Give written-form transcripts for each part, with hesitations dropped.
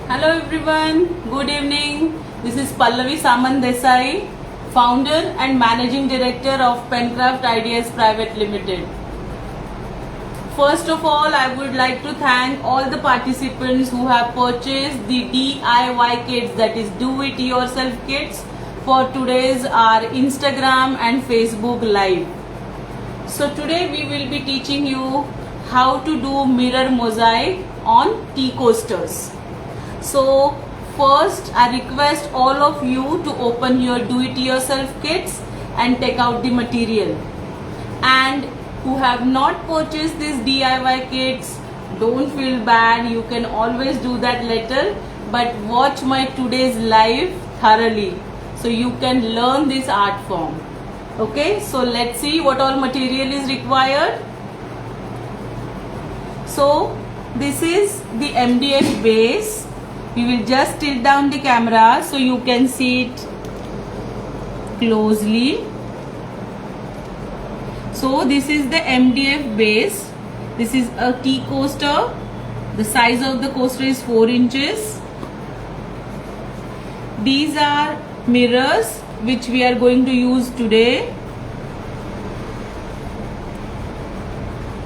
Hello everyone, good evening. This is Pallavi Samant Desai, founder and managing director of Pencraft Ideas Private Limited. First of all, I would like to thank all the participants who have purchased the DIY kits, that is do it yourself kits, for today's our Instagram and Facebook live. So today we will be teaching you how to do mirror mosaic on tea coasters. So first I request all of you to open your do it yourself kits and take out the material. And who have not purchased these DIY kits, don't feel bad, you can always do that later, but watch my today's live thoroughly so you can learn this art form. Okay, so let's see what all material is required. So this is the MDF base. We will just tilt down the camera so you can see it closely. So this is the MDF base. This is a tea coaster. The size of the coaster is 4 inches. These are mirrors which we are going to use today.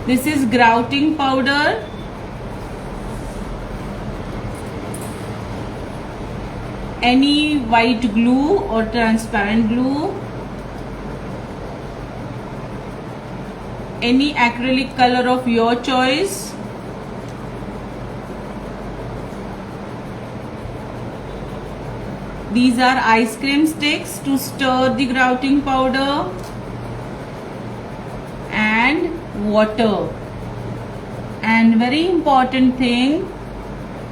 This is grouting powder. Any white glue or transparent glue. Any acrylic color of your choice. These are ice cream sticks to stir the grouting powder, and water. And very important thing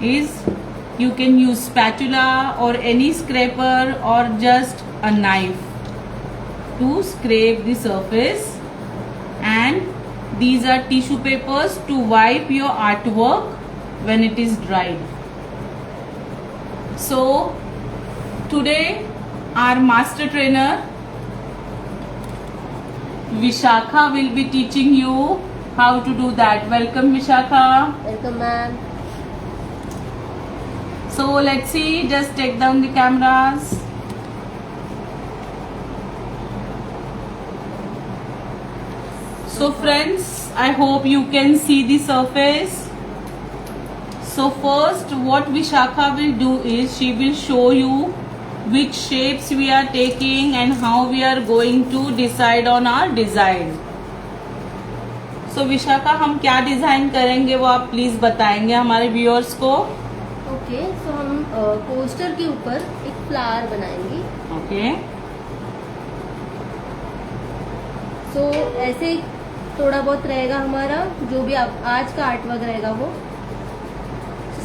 is you can use spatula or any scraper or just a knife to scrape the surface. And these are tissue papers to wipe your artwork when it is dried. So today our master trainer Vishakha will be teaching you how to do that. Welcome Vishakha. Welcome ma'am. So let's see, just take down the cameras. So friends, I hope you can see the surface. So first what Vishakha will do is she will show you which shapes we are taking and how we are going to decide on our design. So Vishakha, हम क्या design करेंगे वो आप please बताएंगे हमारे viewers को. Okay, सो हम coaster के ऊपर एक फ्लावर बनाएंगे. ओके. सो ऐसे थोड़ा बहुत रहेगा हमारा जो भी आज का आर्टवर्क रहेगा वो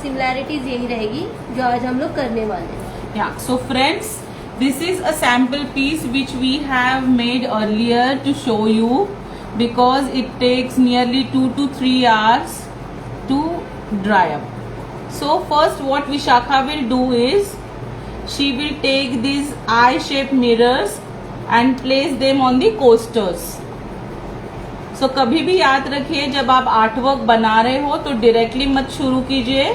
सिमिलैरिटीज यही रहेगी जो आज हम लोग करने वाले हैं. Yeah, so friends, this is a sample piece which we have made earlier to show you because it takes nearly 2 to 3 hours to dry up. So first what Vishakha will do is she will take these eye-shaped mirrors and place them on the coasters. So कभी भी याद रखिए जब आप artwork बना रहे हो तो डायरेक्टली मत शुरू कीजिए.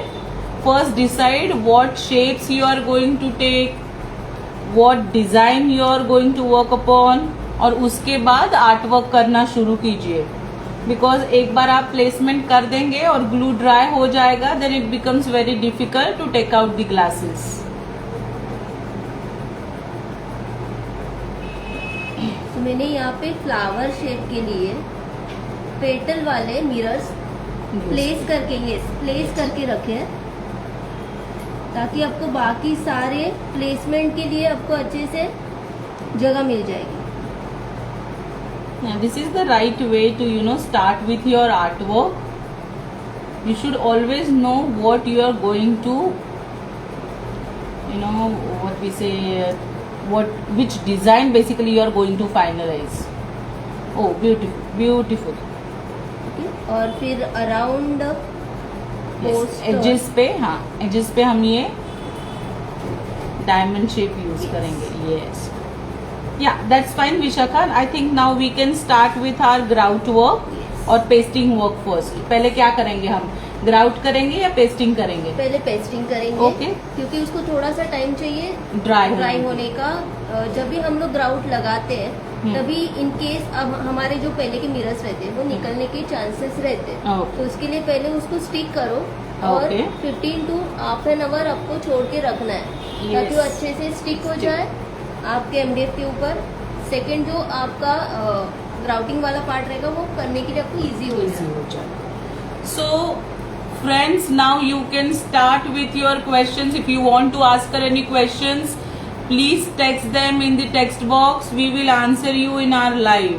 First decide what shapes you are going to take, what design you are going to work upon, और उसके बाद आर्टवर्क करना शुरू कीजिए. बिकॉज एक बार आप प्लेसमेंट कर देंगे और ग्लू ड्राई हो जाएगा, then it becomes very difficult to take out the glasses. तो मैंने यहाँ पे फ्लावर शेप के लिए पेटल वाले मिरर्स प्लेस करके रखे हैं ताकि आपको बाकी सारे प्लेसमेंट के लिए आपको अच्छे से जगह मिल जाएगी. This is the right way to start with your artwork. You should always know what you are going to what we say which design basically you are going to finalize. Oh, beautiful. Okay. और फिर around edges पे, हाँ edges पे हम ये diamond shape use करेंगे. Yes, या that's fine Vishakha. I think now we can start with our grout work. Yes. और पेस्टिंग वर्क फर्स्ट। पहले क्या करेंगे हम, ग्राउट करेंगे या पेस्टिंग करेंगे? पहले पेस्टिंग करेंगे। ओके। क्योंकि उसको थोड़ा सा टाइम चाहिए ड्राई होने का। जब भी हम लोग ग्राउट लगाते हैं तभी इन केस अब हमारे जो पहले के मिरर्स रहते हैं वो निकलने के चांसेस रहते हैं। ओके। तो उसके लिए पहले उसको स्टिक करो और okay. 15 to half an hour आपको छोड़ के रखना है ताकि वो अच्छे से स्टिक हो जाए आपके MDF के ऊपर। सेकंड जो आपका ग्राउटिंग वाला पार्ट रहेगा वो करने के लिए आपको इजी हो जाए। So friends, now you can start with your questions. If you want to ask her any questions, please text them in the text box. We will answer you in our live.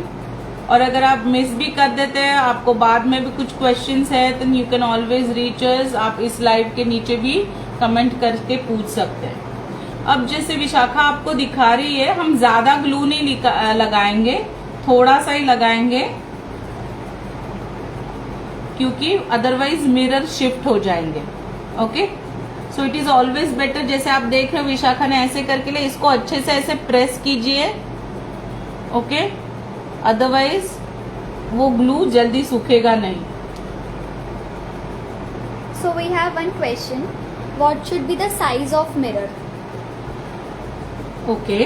और अगर आप miss भी कर देते हैं, आपको बाद में भी कुछ क्वेश्चंस है, then you can always reach us. आप इस लाइव के नीचे भी कमेंट करके पूछ सकते हैं। अब जैसे विशाखा आपको दिखा रही है, हम ज्यादा ग्लू नहीं लगाएंगे, थोड़ा सा ही लगाएंगे क्योंकि अदरवाइज मिरर शिफ्ट हो जाएंगे। Okay, so it is always better, जैसे आप देख रहे हो विशाखा ने ऐसे करके लिए इसको अच्छे से ऐसे प्रेस कीजिए। ओके, अदरवाइज वो ग्लू जल्दी सूखेगा नहीं। So we have one question. What should be the size of mirror? Okay,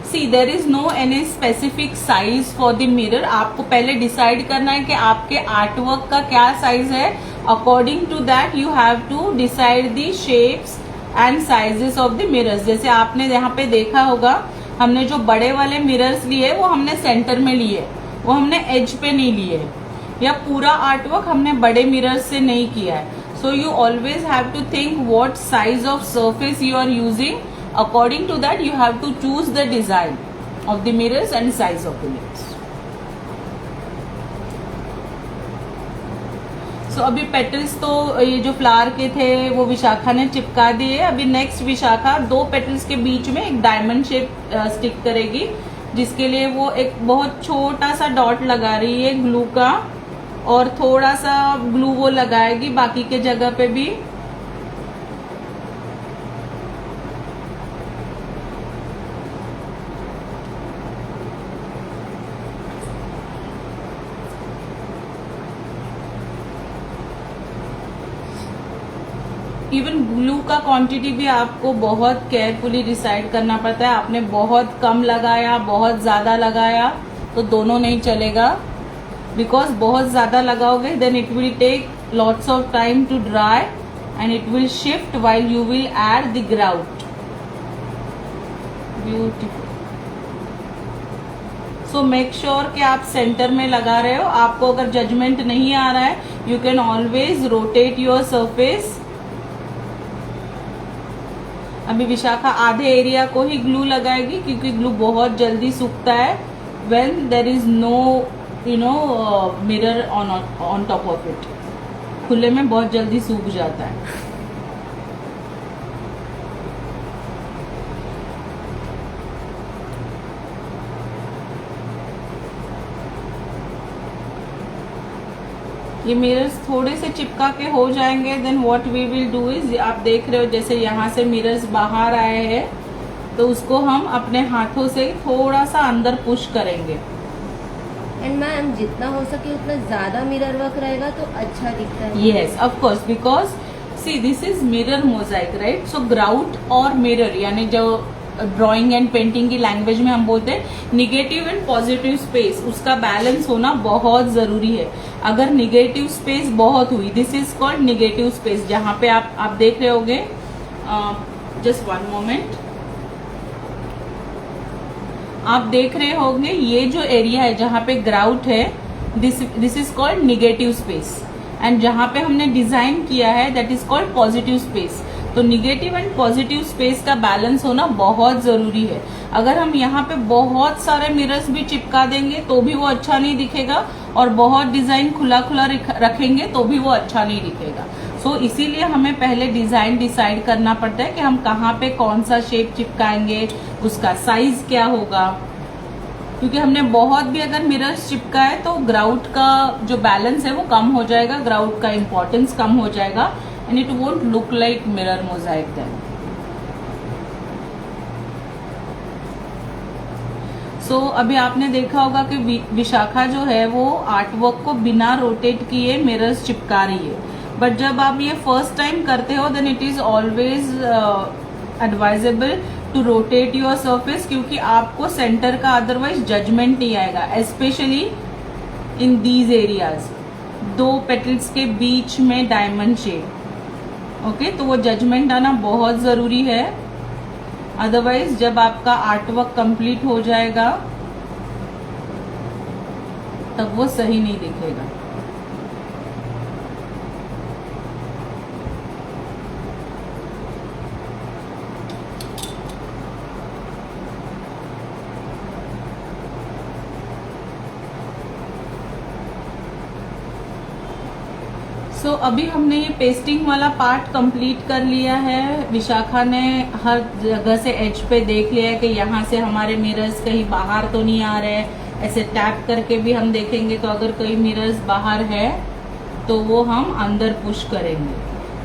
see there is no any specific size for the mirror. आपको पहले डिसाइड करना है कि आपके आर्टवर्क का क्या साइज है। According to that you have to decide the shapes and sizes of the mirrors. जैसे आपने यहाँ पे देखा होगा, हमने जो बड़े वाले मिरर्स लिए वो हमने सेंटर में लिए, वो हमने एज पे नहीं लिए, या पूरा आर्टवर्क हमने बड़े मिरर्स से नहीं किया है। So you always have to think what size of surface you are using. According to that you have to choose the design of the mirrors and size of the mirrors. So अभी petals तो ये जो flower के थे वो विशाखा ने चिपका दिए। अभी नेक्स्ट विशाखा 2 पेटल्स के बीच में एक डायमंड शेप स्टिक करेगी, जिसके लिए वो एक बहुत छोटा सा डॉट लगा रही है ग्लू का, और थोड़ा सा ग्लू वो लगाएगी बाकी के जगह पे भी। इवन ग्लू का क्वांटिटी भी आपको बहुत केयरफुली डिसाइड करना पड़ता है। आपने बहुत कम लगाया, बहुत ज्यादा लगाया तो दोनों नहीं चलेगा, बिकॉज बहुत ज्यादा लगाओगे then it will take lots of time to dry and it will shift while you will add the grout. Beautiful. So make sure कि आप सेंटर में लगा रहे हो। आपको अगर जजमेंट नहीं आ रहा है, you can always rotate your surface. अभी विशाखा आधे एरिया को ही ग्लू लगाएगी क्योंकि ग्लू बहुत जल्दी सूखता है when there is no mirror on top of it. खुले में बहुत जल्दी सूख जाता है। ये मिरर्स थोड़े से चिपका के हो जाएंगे, then what we will do is, आप देख रहे हो जैसे यहाँ से मिरर्स बाहर आए हैं तो उसको हम अपने हाथों से थोड़ा सा अंदर पुश करेंगे। एंड मैम जितना हो सके उतना ज्यादा मिरर वर्क रहेगा तो अच्छा दिखता है। Yes of course, because see this is mirror Mosaic right. So grout और मिरर यानी जो ड्राइंग एंड पेंटिंग की लैंग्वेज में हम बोलते हैं निगेटिव एंड पॉजिटिव स्पेस, उसका बैलेंस होना बहुत जरूरी है। अगर निगेटिव स्पेस बहुत हुई, this is called negative space, जहां पे आप देख रहे होगे, जस्ट वन मोमेंट, आप देख रहे होंगे ये जो एरिया है जहां पे ग्राउट है, this is called negative space, and जहां पे हमने डिजाइन किया है that is called positive space. तो निगेटिव एंड पॉजिटिव स्पेस का बैलेंस होना बहुत जरूरी है। अगर हम यहाँ पे बहुत सारे मिरर्स भी चिपका देंगे तो भी वो अच्छा नहीं दिखेगा, और बहुत डिजाइन खुला खुला रखेंगे तो भी वो अच्छा नहीं दिखेगा। सो इसीलिए हमें पहले डिजाइन डिसाइड करना पड़ता है कि हम कहाँ पे कौन सा शेप चिपकाएंगे, उसका साइज क्या होगा, क्योंकि हमने बहुत भी अगर मिरर्स चिपका है तो ग्राउट का जो बैलेंस है वो कम हो जाएगा, ग्राउट का इंपॉर्टेंस कम हो जाएगा, and it won't look like mirror mosaic then. सो अभी आपने देखा होगा कि विशाखा जो है वो आर्टवर्क को बिना रोटेट किए मिरर्स चिपका रही है, बट जब आप ये फर्स्ट टाइम करते हो then it is always advisable to rotate your surface, क्योंकि आपको सेंटर का अदरवाइज जजमेंट नहीं आएगा, specially in these areas, 2 petals के बीच में डायमंड शेप। ओके, तो वो जजमेंट आना बहुत जरूरी है, अदरवाइज जब आपका आर्टवर्क कंप्लीट हो जाएगा तब वो सही नहीं दिखेगा। सो अभी हमने ये पेस्टिंग वाला पार्ट कंप्लीट कर लिया है। विशाखा ने हर जगह से एज पे देख लिया है कि यहाँ से हमारे मिरर्स कहीं बाहर तो नहीं आ रहे हैं। ऐसे टैप करके भी हम देखेंगे, तो अगर कोई मिरर्स बाहर है तो वो हम अंदर पुश करेंगे,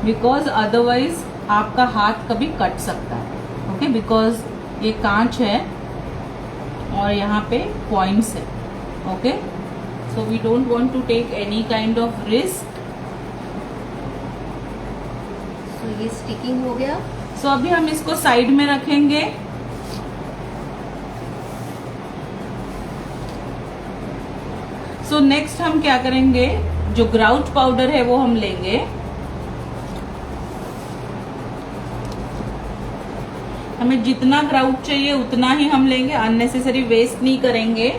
बिकॉज अदरवाइज आपका हाथ कभी कट सकता है। ओके, बिकॉज ये कांच है और यहाँ पे पॉइंट्स है। Okay, so we don't want to take any kind of risk. ये स्टिकिंग हो गया। सो अभी हम इसको साइड में रखेंगे। सो नेक्स्ट हम क्या करेंगे, जो ग्राउट पाउडर है वो हम लेंगे। हमें जितना ग्राउट चाहिए उतना ही हम लेंगे, अननेसेसरी वेस्ट नहीं करेंगे।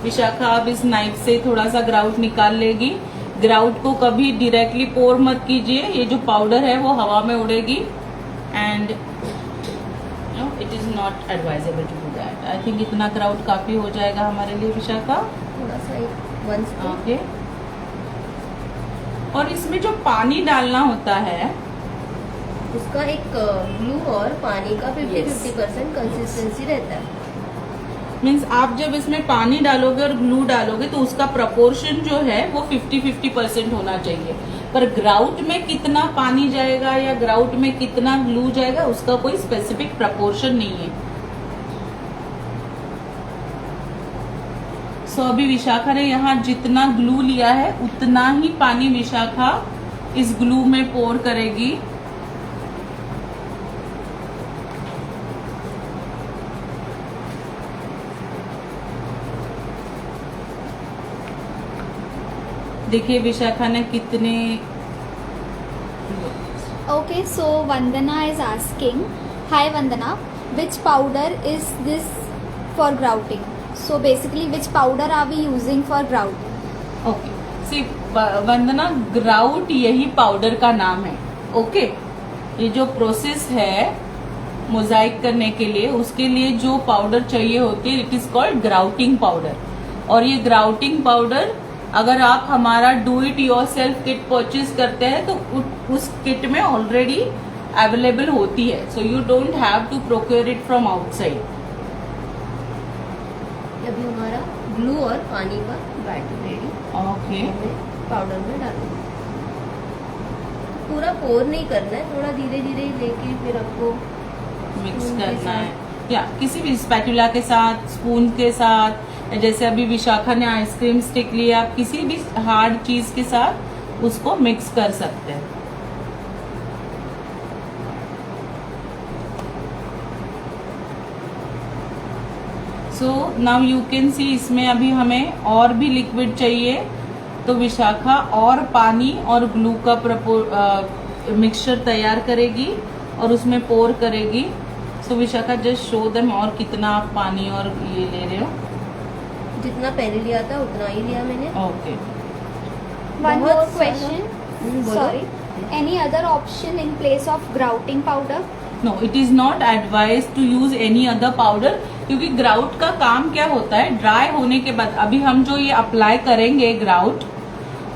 विशाखा अब इस नाइफ से थोड़ा सा ग्राउट निकाल लेगी। ग्राउट को कभी डायरेक्टली पोर मत कीजिए, ये जो पाउडर है वो हवा में उड़ेगी and it is not advisable to do that. I think इतना ग्राउट काफी हो जाएगा हमारे लिए विशाखा। थोड़ा सा ओके, और इसमें जो पानी डालना होता है उसका एक ग्लू और पानी का 50-50% कंसिस्टेंसी रहता है। मीन्स आप जब इसमें पानी डालोगे और ग्लू डालोगे तो उसका प्रपोर्शन जो है वो 50-50% होना चाहिए, पर ग्राउट में कितना पानी जाएगा या ग्राउट में कितना ग्लू जाएगा उसका कोई स्पेसिफिक प्रपोर्शन नहीं है। सो अभी विशाखा ने यहाँ जितना ग्लू लिया है उतना ही पानी विशाखा इस ग्लू में पोर करेगी। देखिए विशाखा ने कितने। Okay, so Vandana is asking, hi Vandana, which powder is this for grouting? So basically, which powder are we using for grouting? Okay, see Vandana, grout यही पाउडर का नाम है। ओके, ये जो प्रोसेस है मोजाइक करने के लिए, उसके लिए जो पाउडर चाहिए होती है it is called grouting powder. और ये ग्राउटिंग पाउडर अगर आप हमारा do it your self kit purchase करते हैं तो उस किट में ऑलरेडी अवेलेबल होती है, so you don't have to procure it from outside. अभी हमारा ग्लू और पानी का बैटर रेडी। ओके, पाउडर में डालूंगा। पूरा पोर नहीं करना है, थोड़ा धीरे धीरे लेके फिर आपको मिक्स करना है, या किसी भी स्पैटुला के साथ, स्पून के साथ, जैसे अभी विशाखा ने आइसक्रीम स्टिक लिया, आप किसी भी हार्ड चीज के साथ उसको मिक्स कर सकते हैं। So now you can see, इसमें अभी हमें और भी लिक्विड चाहिए, तो विशाखा और पानी और ग्लू का मिक्सचर तैयार करेगी और उसमें पोर करेगी। सो विशाखा जस्ट शो देम, और कितना आप पानी और ये ले रहे हो? जितना पहले लिया था उतना ही लिया मैंने। ओके, One बहुत more सारा- question. बोलो। Sorry. Any other option in place of grouting powder? No it is not advise to use any other powder, क्योंकि ग्राउट का काम क्या होता है, ड्राई होने के बाद अभी हम जो ये अप्लाई करेंगे ग्राउट,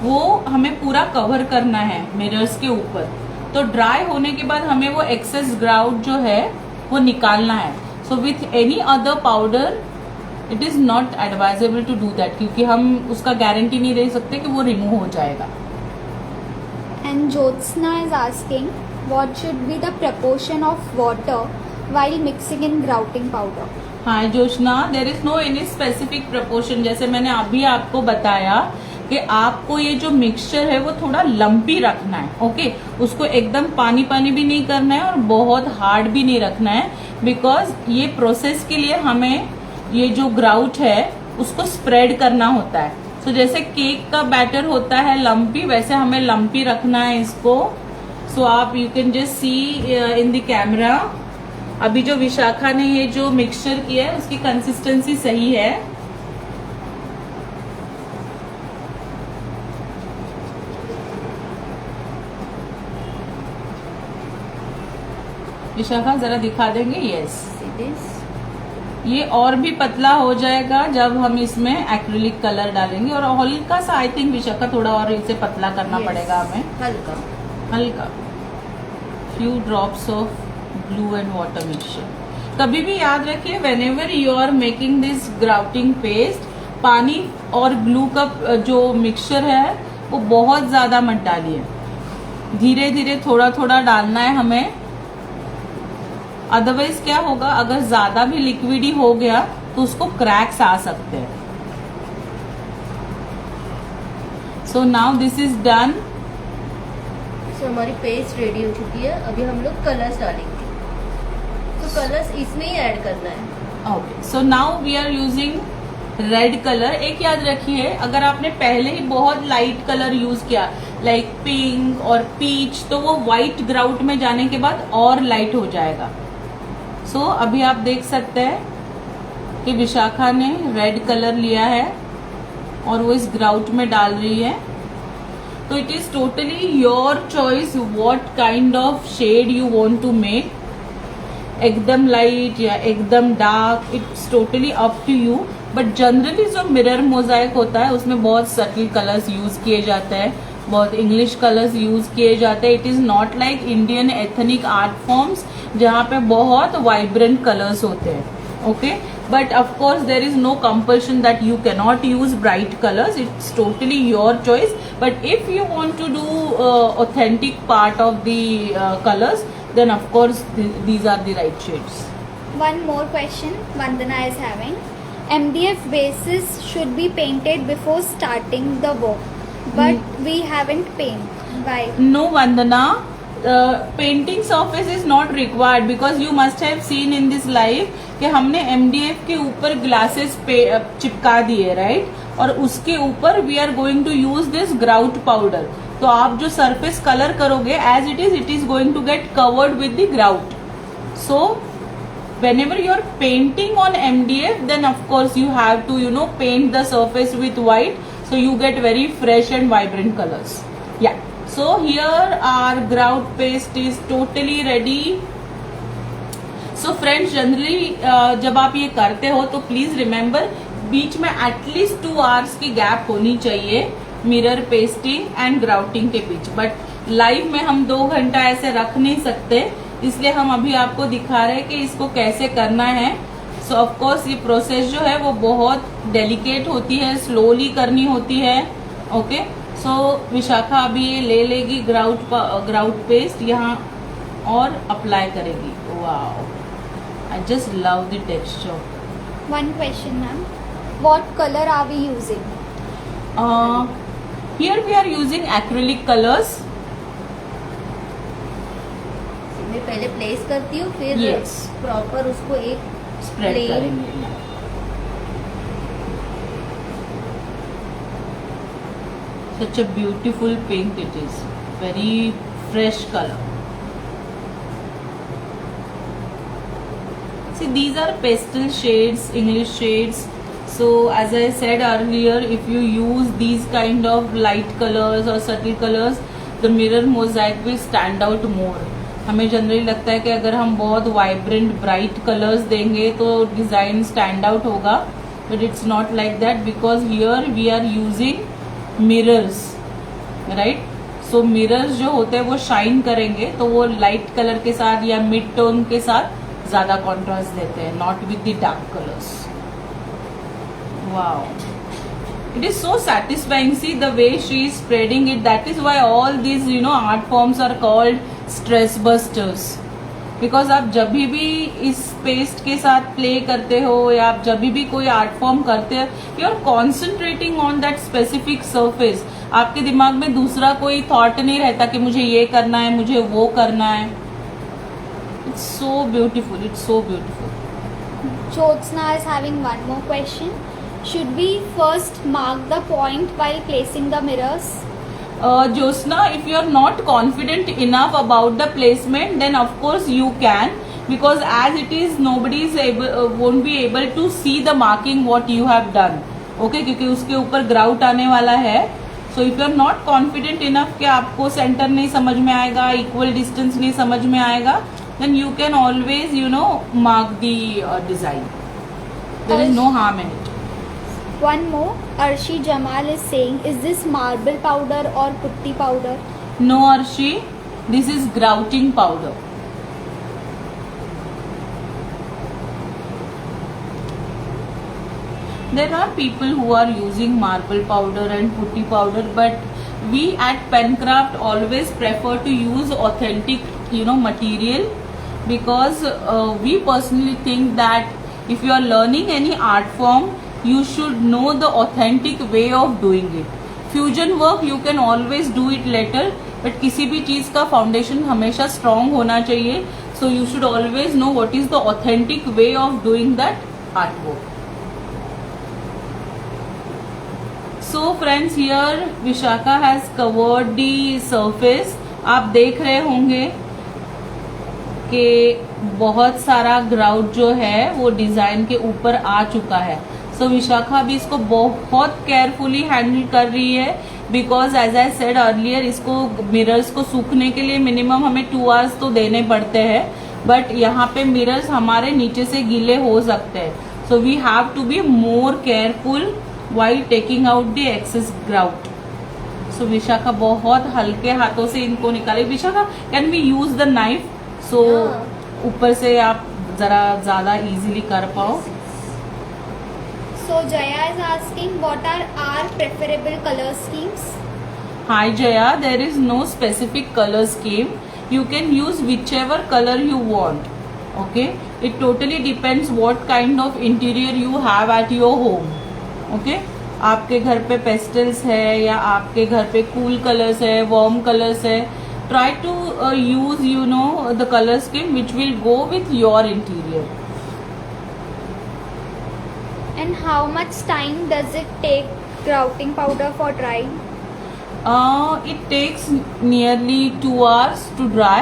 वो हमें पूरा कवर करना है मिरर्स के ऊपर। तो ड्राई होने के बाद हमें वो एक्सेस ग्राउट जो है वो निकालना है। So with any other powder it is not advisable to do that, क्योंकि हम उसका गारंटी नहीं दे सकते कि वो रिमूव हो जाएगा। And Jyotsna is asking, what should be the proportion of water while mixing in grouting powder? हाँ Joshna, there is no any specific proportion. जैसे मैंने अभी आपको बताया कि आपको ये जो मिक्सचर है वो थोड़ा लंपी रखना है, ओके। उसको एकदम पानी पानी भी नहीं करना है और बहुत हार्ड भी नहीं रखना है, बिकॉज ये प्रोसेस के लिए हमें ये जो ग्राउट है उसको स्प्रेड करना होता है। सो जैसे केक का बैटर होता है लंपी, वैसे हमें लंपी रखना है इसको। सो आप you can just see in the camera, अभी जो विशाखा ने ये जो मिक्सचर किया है उसकी कंसिस्टेंसी सही है। विशाखा जरा दिखा देंगे? यस, ये और भी पतला हो जाएगा जब हम इसमें एक्रिलिक कलर डालेंगे, और हल्का सा आई थिंक विशाखा थोड़ा और इसे पतला करना पड़ेगा हमें, हल्का हल्का। Few drops of glue and water mixture. कभी भी याद रखिए, whenever you are making this grouting paste, पानी और ग्लू का जो मिक्सचर है वो बहुत ज्यादा मत डालिए, धीरे धीरे थोड़ा थोड़ा डालना है हमें। अदरवाइज क्या होगा, अगर ज्यादा भी लिक्विडी हो गया तो उसको क्रैक्स आ सकते हैं। So now this is done. So हमारी पेस्ट रेडी हो चुकी है। अभी हम लोग कलर्स डालेंगे, तो कलर्स इसमें ही ऐड करना है। Okay, so now we are using red colour. एक याद रखिए, अगर आपने पहले ही बहुत लाइट कलर यूज किया लाइक पिंक और पीच, तो वो व्हाइट ग्राउट में जाने के बाद और लाइट हो जाएगा। सो अभी आप देख सकते हैं कि विशाखा ने रेड कलर लिया है और वो इस ग्राउट में डाल रही है। तो it is totally your choice what kind of shade you want to make, एकदम लाइट या एकदम dark, it's totally up to you. But generally जो मिरर मोजाइक होता है उसमें बहुत सटल कलर्स यूज किए जाते हैं, बहुत इंग्लिश कलर्स यूज किए जाते हैं। It is not like Indian ethnic art forms जहाँ पे बहुत वाइब्रेंट कलर्स होते हैं, okay. But of course there is no compulsion that you cannot use bright colours, it's totally your choice. But if you want to do authentic part of the colours, then of course these are the right shades. One more question Vandana is having. MDF bases should be painted before starting the work, but we haven't paint. Why? No Vandana, painting surface is not required because you must have seen in this live कि हमने MDF के ऊपर glasses चिपका दिए, right? और उसके ऊपर we are going to use this grout powder. तो आप जो सरफेस कलर करोगे as it is going to get covered with the grout. So whenever you are painting on MDF, then of course you have to paint the surface with white, so you get very fresh and vibrant colours. या so here our grout paste is totally ready. So friends, generally जब आप ये करते हो तो please remember बीच में at least 2 hours की gap होनी चाहिए मिरर पेस्टिंग एंड ग्राउटिंग के बीच। बट लाइव में हम 2 घंटा ऐसे रख नहीं सकते, इसलिए हम अभी आपको दिखा रहे हैं कि इसको कैसे करना है। सो ऑफ कोर्स ये प्रोसेस जो है वो बहुत डेलिकेट होती है, स्लोली करनी होती है, ओके। सो विशाखा अभी ये ले लेगी ग्राउट पेस्ट यहाँ और अप्लाई करेगी। Wow, I just love the texture. One question, ma'am. What color are we using? Here we are using acrylic colors. मैं पहले प्लेस करती हूँ, फिर Yes. प्रॉपर उसको एक Spread plain करेंगे। Such a beautiful pink it is. Very fresh color. See, these are pastel shades, English shades. So as I said earlier, if you use these kind of light colors or subtle colors, the mirror mosaic will stand out more. हमें generally लगता है कि अगर हम बहुत vibrant bright colours देंगे तो design stand out होगा, but it's not like that because here we are using mirrors, right. So mirrors जो होते हैं वो शाइन करेंगे, तो वो लाइट कलर के साथ या मिड टोन के साथ ज्यादा कॉन्ट्रास्ट देते हैं, not with the dark colours. Wow, it is so satisfying. See the way she is spreading it. That is why all these art forms are called stress busters. Because आप जब भी इस paste के साथ play करते हो या आप जब भी कोई आर्ट फॉर्म करते हो, you are concentrating on that specific surface. आपके दिमाग में दूसरा कोई थॉट नहीं रहता कि मुझे ये करना है, मुझे वो करना है. It's so beautiful, it's so beautiful. Jyotsna is having one more question. Should we first mark the point while placing the mirrors? Jyotsna, if you are not confident enough about the placement, then of course you can, because as it is nobody is won't be able to see the marking what you have done. Okay, क्योंकि उसके ऊपर grout आने वाला है. So if you are not confident enough कि आपको centre नहीं समझ में आएगा, इक्वल डिस्टेंस नहीं समझ में आएगा, then you can always mark the design. There is no harm in it. One more. Arshi Jamal is saying, is this marble powder or putty powder? No, Arshi, this is grouting powder. There are people who are using marble powder and putty powder, but we at Pencraft always prefer to use authentic material, because we personally think that if you are learning any art form, you should know the authentic way of doing it. Fusion work you can always do it later, but किसी भी चीज का foundation हमेशा strong होना चाहिए. So you should always know what is the authentic way of doing that artwork. So friends, here Vishakha has covered the surface. आप देख रहे होंगे कि बहुत सारा ग्राउट जो है वो डिजाइन के ऊपर आ चुका है. सो विशाखा भी इसको बहुत केयरफुली हैंडल कर रही है, because as I said earlier, इसको मिरर्स को सूखने के लिए मिनिमम हमें 2 आवर्स तो देने पड़ते हैं, बट यहाँ पे मिरर्स हमारे नीचे से गीले हो सकते हैं. So we have to be more careful while taking out the excess grout. So Vishakha बहुत हल्के हाथों से इनको निकाले. Vishakha, can we use the knife? So ऊपर से आप जरा ज्यादा इजीली कर पाओ. So Jaya is asking, what are our preferable color schemes? Hi Jaya, there is no specific color scheme. You can use whichever color you want. Okay, it totally depends what kind of interior you have at your home. Okay, आपके घर पे pastels है या आपके घर पे cool colours है, warm colours है. Try to use the color scheme which will go with your interior. And how much time does it take grouting powder for drying? It takes nearly 2 hours to dry,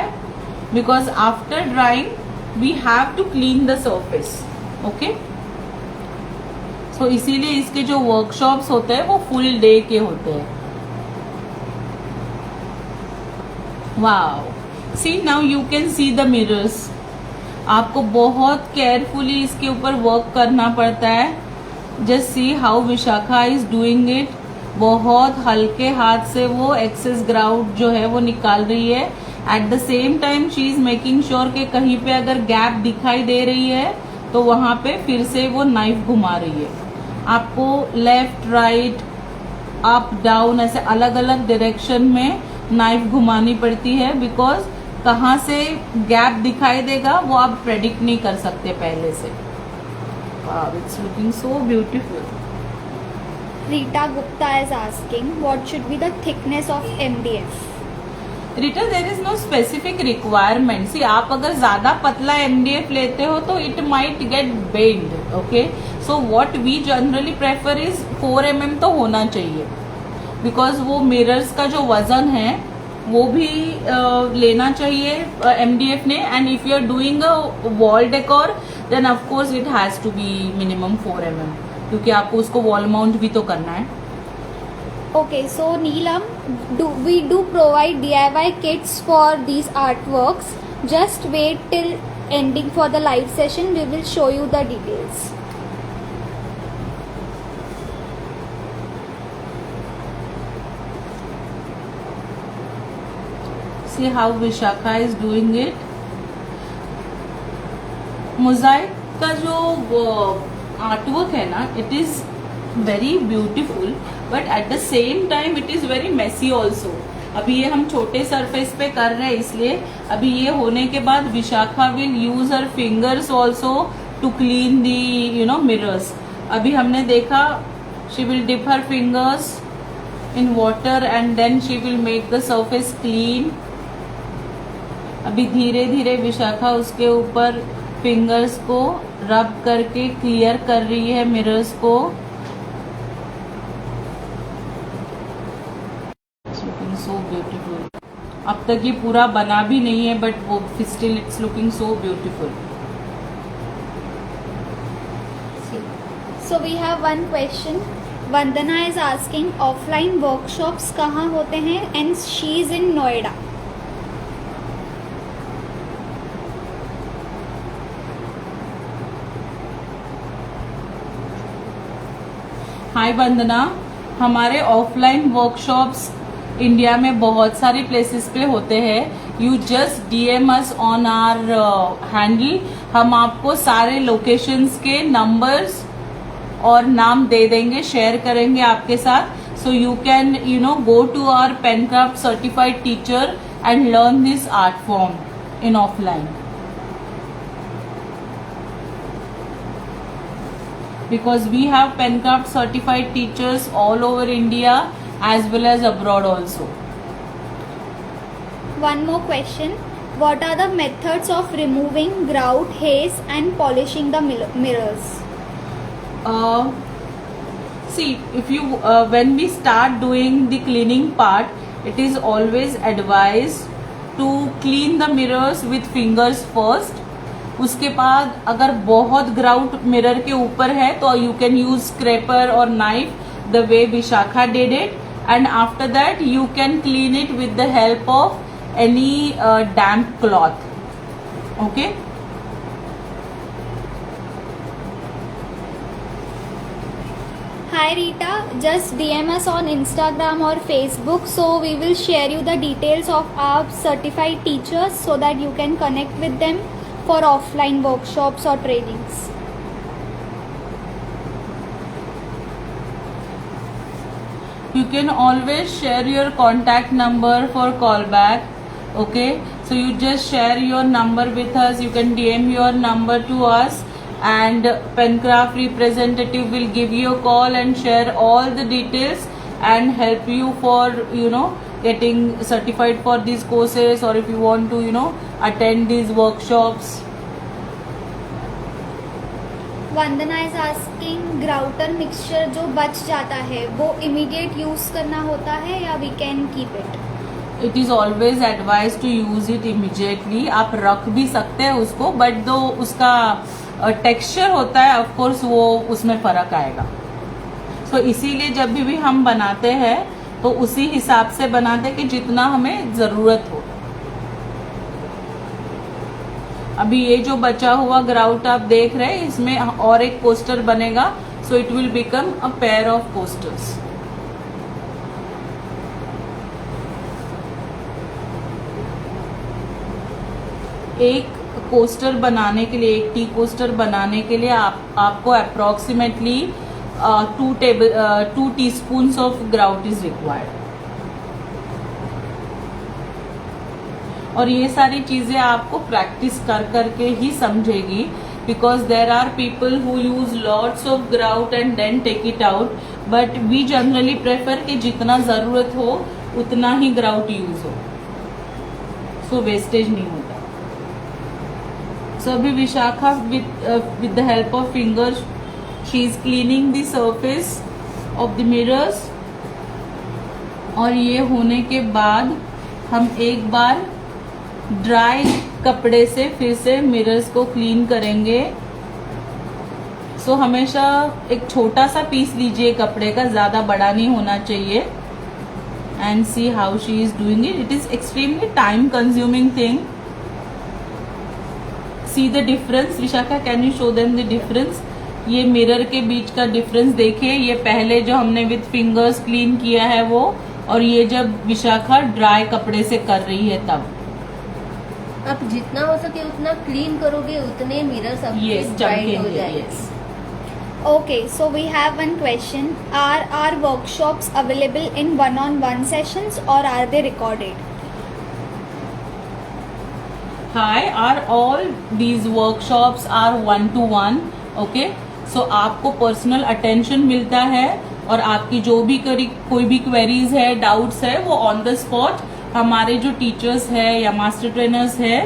because after drying we have to clean the surface. Okay, so इसीलिए इसके जो workshops होते हैं वो full day के होते हैं. Wow, see now you can see the mirrors. आपको बहुत केयरफुली इसके ऊपर वर्क करना पड़ता है. Just see how Vishakha is doing it. बहुत हल्के हाथ से वो एक्सेस ग्राउट जो है वो निकाल रही है. At the same time she is making sure कि कहीं पे अगर गैप दिखाई दे रही है तो वहां पे फिर से वो नाइफ घुमा रही है. आपको लेफ्ट राइट अप डाउन ऐसे अलग अलग डायरेक्शन में नाइफ घुमानी पड़ती है, बिकॉज कहाँ से गैप दिखाई देगा वो आप प्रेडिक्ट नहीं कर सकते पहले से. It's looking so beautiful. Rita Gupta is asking, what should be the thickness of MDF? Rita, there is no specific requirement. See, आप अगर ज्यादा पतला MDF लेते हो तो it might get bent. Okay, so what we generally prefer is 4 mm तो होना चाहिए, because वो मिरर्स का जो वजन है वो भी लेना चाहिए MDF ने. And if you are doing a wall decor then of course it has to be minimum 4 mm, क्योंकि आपको उसको वॉल माउंट भी तो करना है. Okay, so Neelam, we do provide DIY kits for these artworks. Just wait till ending for the live session. We will show you the details. See how Vishakha is doing it. Mosaic का जो artwork है ना, it is very beautiful, but at the same time it is very messy also. अभी ये हम छोटे surface पे कर रहे हैं, इसलिए अभी ये होने के बाद Vishakha will use her fingers also to clean the mirrors. अभी हमने देखा she will dip her fingers in water and then she will make the surface clean. अभी धीरे धीरे विशाखा उसके ऊपर फिंगर्स को रब करके क्लियर कर रही है मिरर्स को. So beautiful. अब तक ये पूरा बना भी नहीं है बट वो still it's looking so beautiful. So we have one question. Vandana is asking offline workshops कहाँ होते हैं and she is in Noida. हाय वंदना, हमारे ऑफलाइन वर्कशॉप्स इंडिया में बहुत सारी प्लेसेस पे होते हैं. You just DM us on our handle. हम आपको सारे लोकेशंस के नंबर्स और नाम दे देंगे, शेयर करेंगे आपके साथ. So you can go to our Pencraft certified teacher and learn this art form in offline. Because we have Pencraft certified teachers all over India as well as abroad also. One more question. What are the methods of removing grout, haze and polishing the mirrors? See, if you when we start doing the cleaning part, it is always advised to clean the mirrors with fingers first. उसके बाद अगर बहुत grout mirror के ऊपर है तो you can use scraper और knife the way Vishakha did it. And after that you can clean it with the help of any damp cloth. Okay. Hi Rita, just DM us on Instagram or Facebook, so we will share you the details of our certified teachers so that you can connect with them for offline workshops or trainings. You can always share your contact number for callback. Okay, so you just share your number with us. You can DM your number to us and Pencraft representative will give you a call and share all the details and help you for getting certified for these courses, or if you want to attend these workshops. Vandana is asking grouter mixture जो बच जाता है वो immediate use करना होता है या we can keep it? It is always advised to use it immediately. आप रख भी सकते हैं उसको, बट दो उसका टेक्सचर होता है ऑफ कोर्स वो उसमें फर्क आएगा. सो इसीलिए जब भी हम बनाते हैं तो उसी हिसाब से बनाते हैं कि जितना हमें जरूरत हो. अभी ये जो बचा हुआ ग्राउट आप देख रहे हैं, इसमें और एक पोस्टर बनेगा. So it will become a pair of posters. एक कोस्टर बनाने के लिए, एक टी कोस्टर बनाने के लिए आपको approximately 2 teaspoons of grout is required. और ये सारी चीजें आपको प्रैक्टिस कर करके ही समझेगी, because there are people who use lots of grout and then take it out, but we generally prefer कि जितना जरूरत हो उतना ही ग्राउट यूज हो, सो वेस्टेज नहीं होता. So अभी Vishakha with the help of fingers she is cleaning the surface of the mirrors. और ये होने के बाद हम एक बार ड्राई कपड़े से फिर से मिरर्स को क्लीन करेंगे. सो हमेशा एक छोटा सा पीस लीजिए कपड़े का, ज्यादा बड़ा नहीं होना चाहिए. And see how she is doing it. It is extremely time consuming thing. See the difference. Vishakha, can you show them the difference? ये मिरर के बीच का डिफरेंस देखिए. ये पहले जो हमने विद फिंगर्स क्लीन किया है वो, और ये जब विशाखा ड्राई कपड़े से कर रही है तब. आप जितना हो सके उतना क्लीन करोगे उतने मिरर्स आपके ब्राइट हो जाएंगे. Okay, so we have one question. Are our workshops available in one-on-one sessions or are they recorded? Hi, are all these workshops are one to one, okay? So आपको personal attention मिलता है और आपकी जो भी कोई भी क्वेरीज है, डाउट्स है, वो ऑन द स्पॉट हमारे जो टीचर्स है या मास्टर ट्रेनर्स है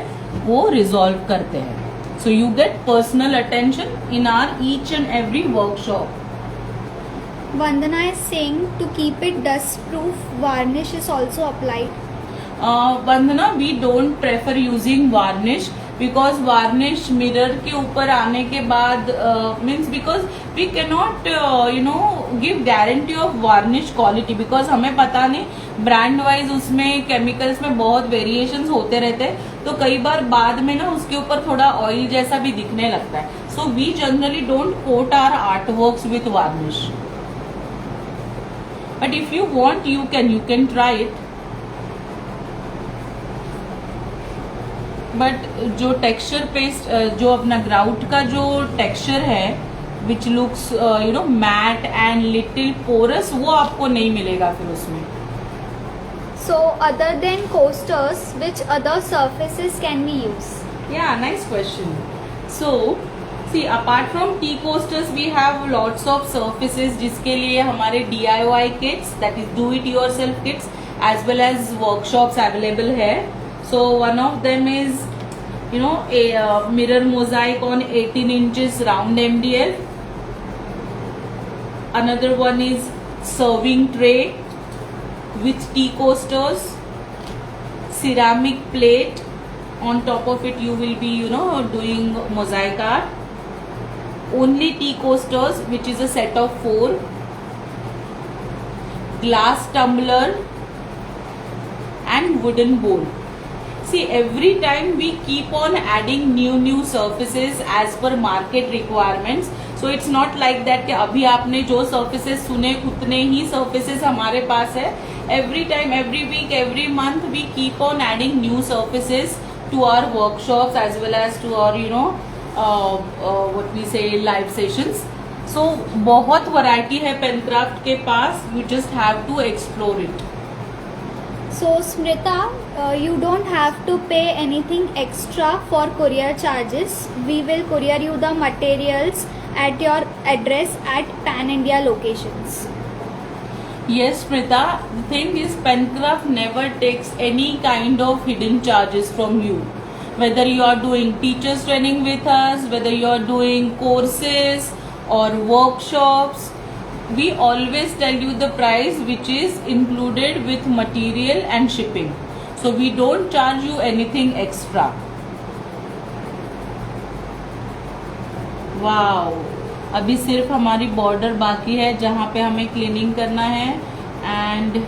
वो रिजॉल्व करते हैं. So you get personal attention in our each and every workshop. Vandana is saying to keep it dust proof, varnish is also applied. Vandana, we don't prefer using varnish because varnish mirror के ऊपर आने के बाद means because we cannot give guarantee of varnish quality because हमें पता नहीं brand wise उसमें chemicals में बहुत वेरिएशंस होते रहते हैं, तो कई बार बाद में ना उसके ऊपर थोड़ा ऑयल जैसा भी दिखने लगता है. So we generally don't coat our art works with varnish, but if you want you can try it. But जो टेक्सचर पेस्ट जो अपना ग्राउट का जो टेक्सचर है which looks matt and little porous, वो आपको नहीं मिलेगा फिर उसमें. So other than coasters, which other surfaces can we use? Yeah, nice question. So, see, apart from tea coasters, we have lots of surfaces जिसके लिए हमारे DIY kits, that is do it yourself kits, as well as workshops available है. So one of them is a mirror mosaic on 18 inches round MDF. Another one is serving tray with tea coasters, ceramic plate. On top of it you will be doing mosaic art. Only tea coasters, which is a set of 4. Glass tumbler and wooden bowl. See, every time we keep on adding new surfaces as per market requirements. So it's not like that कि अभी आपने जो surfaces सुने उतने ही surfaces हमारे पास है. Every time, every week, every month we keep on adding new surfaces to our workshops as well as to our what we say live sessions. So बहुत variety है पेनक्राफ्ट के पास. You just have to explore it. So Smrita, you don't have to pay anything extra for courier charges. We will courier you the materials at your address at Pan India locations. Yes, Smrita. The thing is, Pencraft never takes any kind of hidden charges from you. Whether you are doing teachers training with us, whether you are doing courses or workshops, we always tell you the price which is included with material and shipping. So we don't charge you anything extra. Wow! अभी सिर्फ हमारी border बाकी है जहाँ पे हमें cleaning करना है एंड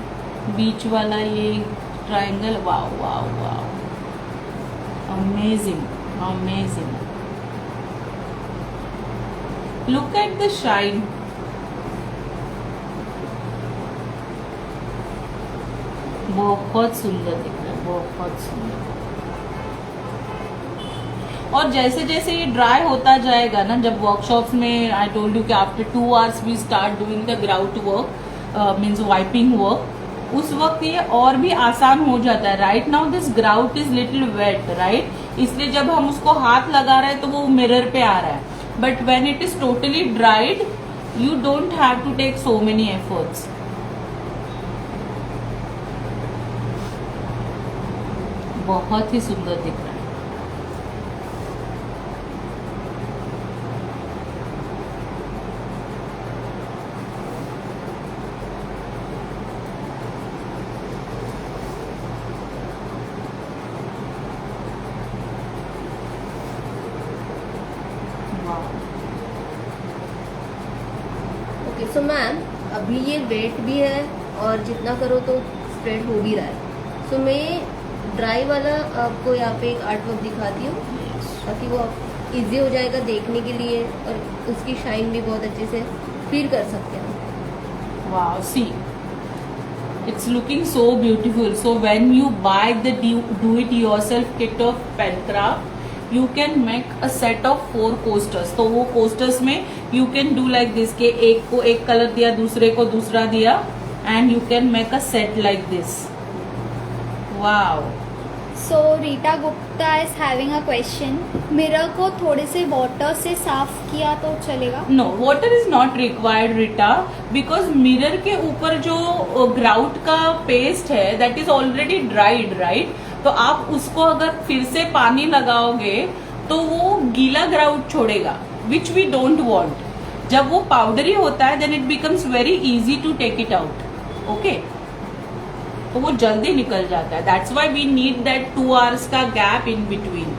बीच वाला ये triangle. Wow wow wow, amazing amazing. Look at the shine. बहुत सुंदर दिख रहा है, बहुत सुंदर. और जैसे जैसे ये ड्राई होता जाएगा ना, जब वर्कशॉप्स में आई टोल्ड यू कि after 2 hours we start doing the grout work means wiping work, उस वक्त ये और भी आसान हो जाता है. Right now this grout is little wet, right, इसलिए जब हम उसको हाथ लगा रहे हैं तो वो मिरर पे आ रहा है. But when it is totally dried you don't have to take so many efforts. बहुत ही सुंदर दिख रहा है. ओके, सो मैम अभी ये वेट भी है और जितना करो तो स्प्रेड हो भी रहा है. सो मैं ड्राई वाला आपको यहाँ पे एक आर्ट वर्क दिखाती हूँ ताकि वो इजी हो जाएगा देखने के लिए और उसकी शाइन भी बहुत अच्छे से फील कर सकते हैं. Wow, see, it's looking so beautiful. So when you buy the do-it-yourself kit of Pencraft, you can make a set of 4 coasters. तो वो coasters में you can do like this के एक को एक कलर दिया, दूसरे को दूसरा दिया, and you can make a set like this. Wow. So Rita Gupta is having a question. Mirror को थोड़े से वाटर से साफ किया तो चलेगा? No, water is not required, Rita, because mirror के ऊपर जो grout का paste है that is already dried, right? तो आप उसको अगर फिर से पानी लगाओगे तो वो गीला ग्राउट छोड़ेगा, विच वी डोंट वॉन्ट. जब वो पाउडरी होता है then it becomes very easy to take it out. Okay, तो वो जल्दी निकल जाता है. That's why we need that 2 hours का gap in between.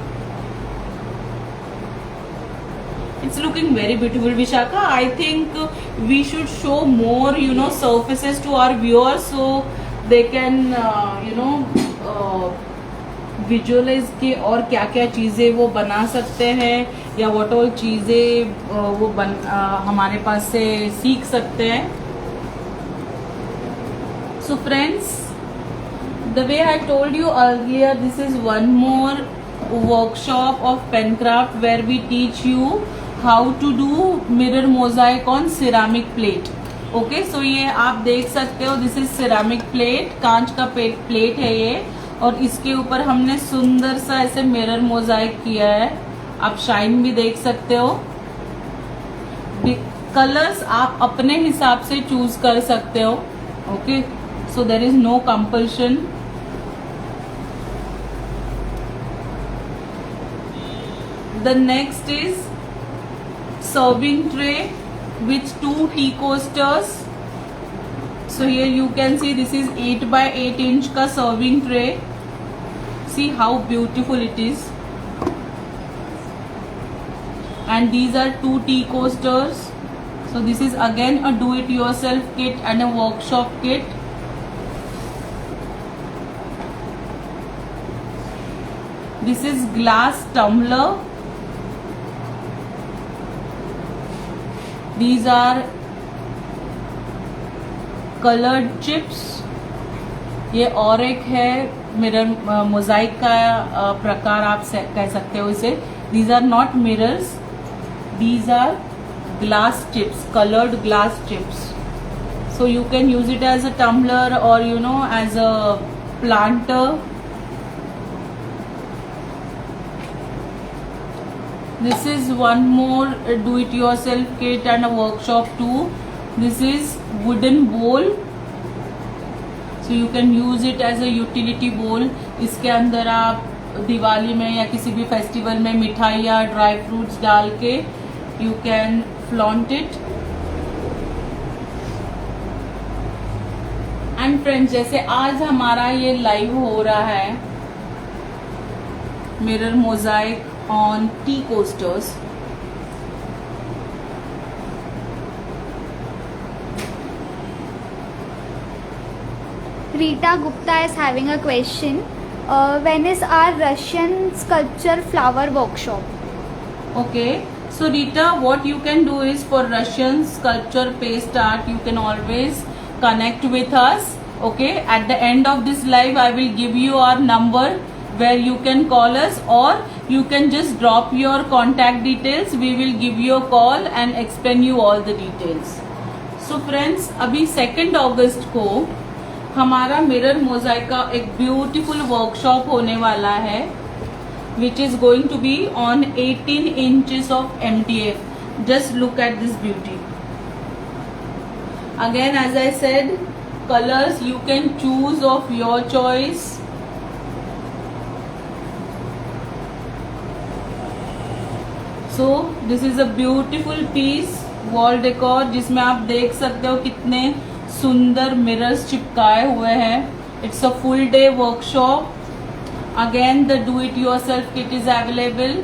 It's looking very beautiful, Vishaka. I think we should show more, surfaces to our viewers so they can, visualise के और क्या क्या चीजें वो बना सकते हैं या व्हाट ऑल चीजें वो हमारे पास से सीख सकते हैं. So friends, the way I told you earlier, this is one more workshop of Pencraft where we teach you how to do mirror mosaic on ceramic plate. Okay, so ये आप देख सकते हो, दिस इज सिरामिक प्लेट, कांच का plate है ये, और इसके ऊपर हमने सुंदर सा ऐसे मिरर मोजाइक किया है. आप शाइन भी देख सकते हो. कलर्स आप अपने हिसाब से चूज कर सकते हो. Okay, so there is no compulsion. The next is serving tray with 2 tea coasters. So here you can see this is 8 by 8 inch का serving tray. See how beautiful it is. And these are 2 tea coasters. So this is again a do it yourself kit and a workshop kit. This is glass tumbler. These are colored chips. ये और एक है mirror Mosaic का प्रकार, आप कह सकते हो इसे. These are not mirrors. These are glass chips, colored glass chips. So you can use it as a tumbler or as a planter. This is one more do-it-yourself kit and a workshop too. This is wooden bowl. So you can use it as a utility bowl. इसके अंदर आप दिवाली में या किसी भी festival में मिठाई या ड्राई फ्रूट्स डाल के you can flaunt it. And friends, जैसे आज हमारा ये लाइव हो रहा है mirror Mosaic on tea coasters. Rita Gupta is having a question. When is our Russian sculpture flower workshop? Okay, so Rita, what you can do is for Russian sculpture paste art, you can always connect with us. Okay, at the end of this live, I will give you our number where you can call us, or you can just drop your contact details. We will give you a call and explain you all the details. So friends, अभी 2 अगस्त को हमारा mirror Mosaic का एक beautiful workshop होने वाला है, which is going to be on 18 inches of MDF. Just look at this beauty. Again, as I said, colors you can choose of your choice. So this is a beautiful piece, wall decor, जिसमें आप देख सकते हो कितने सुंदर mirrors चिपकाए हुए हैं. It's a full day workshop. Again, the do it yourself kit is available.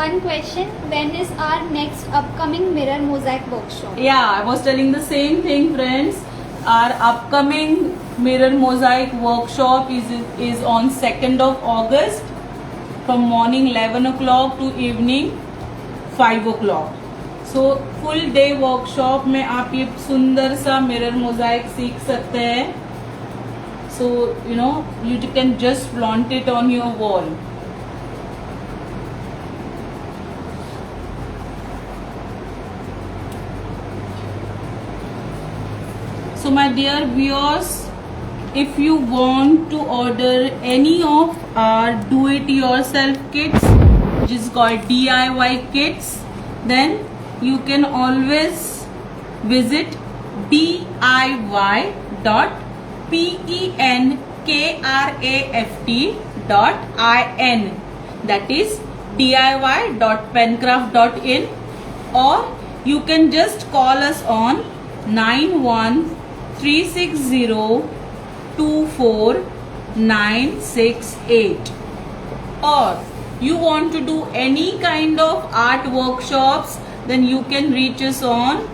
One question, when is our next upcoming mirror mosaic workshop? Yeah, I was telling the same thing, friends. Our upcoming mirror mosaic workshop is on 2nd of August. From morning 11 o'clock to evening 5 o'clock. So full day workshop में आप ये सुंदर सा mirror Mosaic सीख सकते हैं. So you can just flaunt it on your wall. So my dear viewers, if you want to order any of our do-it-yourself kits, which is called DIY kits, then you can always visit diy.penkraft.in, that is diy.pencraft.in, or you can just call us on 9130249668. Or you want to do any kind of art workshops, then you can reach us on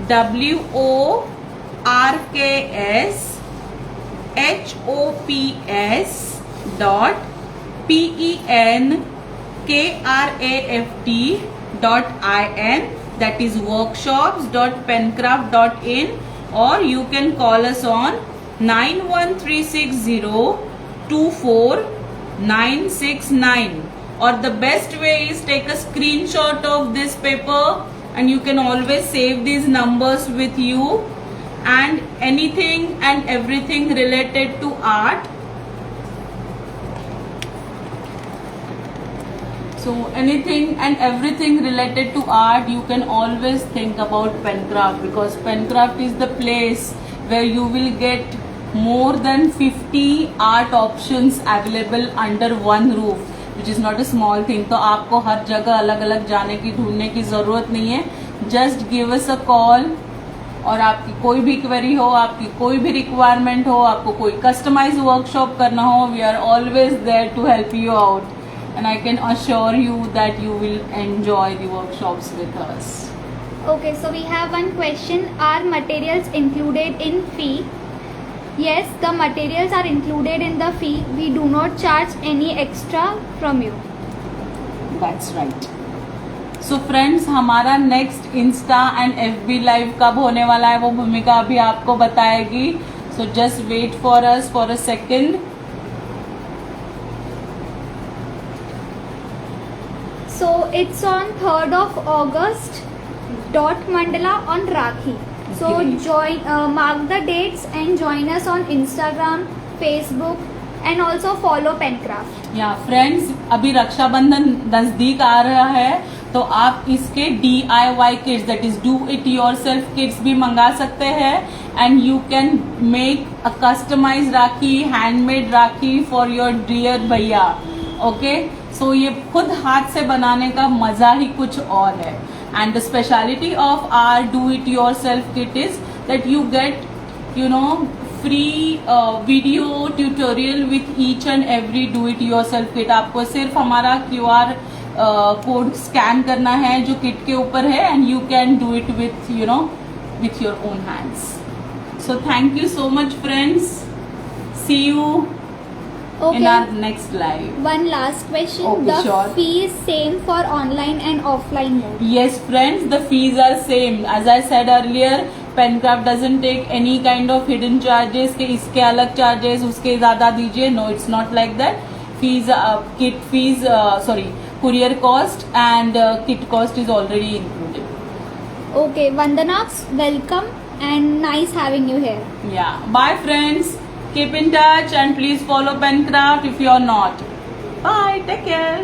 workshops.penkraft.in, that is workshops.pencraft.in, or you can call us on 9130249669. Or the best way is take a screenshot of this paper, and you can always save these numbers with you, and anything and everything related to art. So anything and everything related to art, you can always think about Pencraft, because Pencraft is the place where you will get more than 50 art options available under one roof, which is not a small thing. तो आपको हर जगह अलग अलग जाने की ढूंढने की जरूरत नहीं है. Just give us a call, और आपकी कोई भी क्वेरी हो, आपकी कोई भी रिक्वायरमेंट हो, आपको कोई कस्टमाइज वर्कशॉप करना हो, we are always there to help you out, and I can assure you that you will enjoy the workshops with us. Okay, so we have one question. Are materials included in fee? Yes, the materials are included in the fee. We do not charge any extra from you. That's right. So friends, हमारा next Insta and FB live कब होने वाला है वो भूमिका अभी आपको बताएगी. So just wait for us for a second. So it's on 3rd of August. Dot Mandala on Rakhi. So Great. mark the dates and join us on Instagram, Facebook, and also follow Pencraft. या friends, अभी रक्षाबंधन नजदीक आ रहा है, तो आप इसके DIY kits, that is do it yourself kits भी मंगा सकते हैं, and you can make a customise rakhi, handmade rakhi for your dear bhaiya. Okay, so ये खुद हाथ से बनाने का मजा ही कुछ और है. And the speciality of our do it yourself kit is that you get, you know, free video tutorial with each and every do it yourself kit. आपको सिर्फ हमारा QR कोड स्कैन करना है जो किट के ऊपर है, and you can do it with, you know, with your own hands. So thank you so much friends. See you in our next live. One last question. Okay, the sure. fee is same for online and offline mode. Yes friends, the fees are same. As I said earlier, Pencraft doesn't take any kind of hidden charges कि इसके अलग charges उसके ज़्यादा दीजिए. No, it's not like that. Fees, kit fees, courier cost and kit cost is already included. Okay, Vandana, welcome and nice having you here. Yeah. Bye friends. Keep in touch and please follow Pencraft if you're not. Bye. Take care.